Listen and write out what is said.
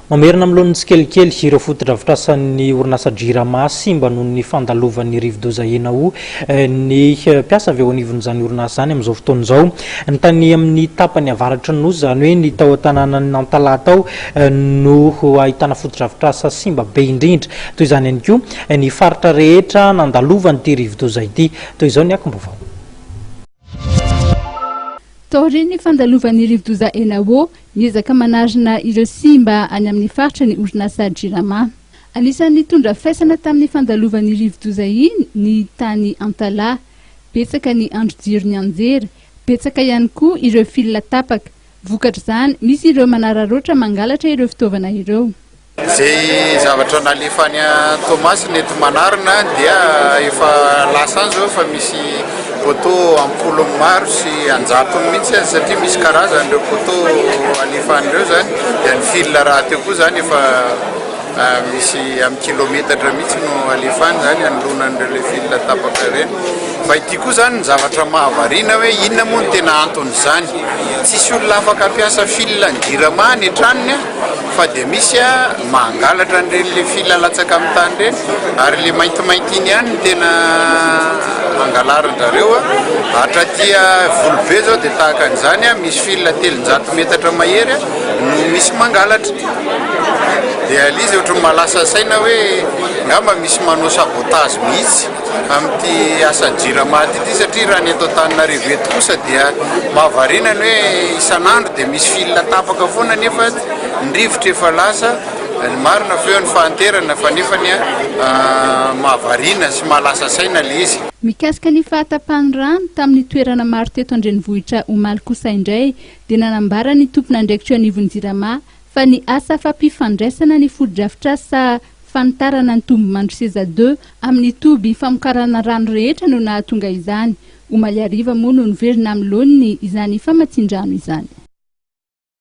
Mamerina amin'ilony tsikelikely ireo foto-drafitrasan'ny orinasa Jirama simba noho ny fandalovan'ny rivo-doza Enao ny mpiasa avy eo anivon'izany orinasa izany amin'izao fotoana izao. Ny tany amin'ny tapany avaratra no izany hoe ny tao an-tanànan'ny Nantala tao no ahitana foto-drafitrasa simba be indrindra. Toy izany ihany koa ny faritra rehetra nandalovan'ity rivo-doza ity. Toy izao ny akom-baovao. Taoriny fandalovan'ny rivo-doza Enao miezaka manarina ireo simba any amin'ny faritra ny orinasa Jirama. Anisan'ny tondra faisana tamin'ny fandalovan'ny rivo-doza iny ny tany Antala, betsaka ny andro-jiro ny anjera, betsaka ihany koa ireo fil tapaka. Vokatra izany misy ireo manararoatra mangalatra ireo fitaovana ireo. Zay zavatra nalefany Thomas nety manarina dia efa lasa zao fa misy photo ampolo maro sy anjato mihitsy satria misy karazan'ireo photo alefan'ireo zany dia ny fil raha teo koa zany efa misy amin'ny kilometatra mihitsy no alefany zany anolonan'ireo fil tapaka ireny. Fa ity koa zany ny zavatra mahavariana hoe inona moa no tena antony izany. Tsisy olona afaka hampiasa fil ny Jirama ny tranony fa dia misy mangalatra an'ireny le fil latsaka amin'ny tany ireny ary le maintimainty iny ihany tena angalaran-jareo hatratia Volobe zao dia tahaka an'izany misy fil 300 metatra mahery no misy mangalatra. Dia alizy ohatran'ny malasa saina hoe ngamba misy manao sabotage mihitsy amin'ity asan'ny Jirama ity satria raha ny eto Antananarivo eto kosa dia mahavariana ny hoe isan'andro dia misy fil tapaka foana nefa ny rivotra efa lasa marina feo ny fahanterana fa nefany mahavariana sy malasa saina le izy. Mikasika ny fahatapahany rano tamin'ny toerana maro teto an-drenivohitra omaly kosa indray dia nanambara ny tompona andraikitra anivon'ny Jirama fa ny asa fampifandraisana ny foto-drafitrasa fanitarana ny tombo-mandro seza 2 amin'ny toby famokarana rano rehetra no nahatonga izany. Omaly Ariva moa no niverina amin'ny laoniny izany famatsin-drano izany.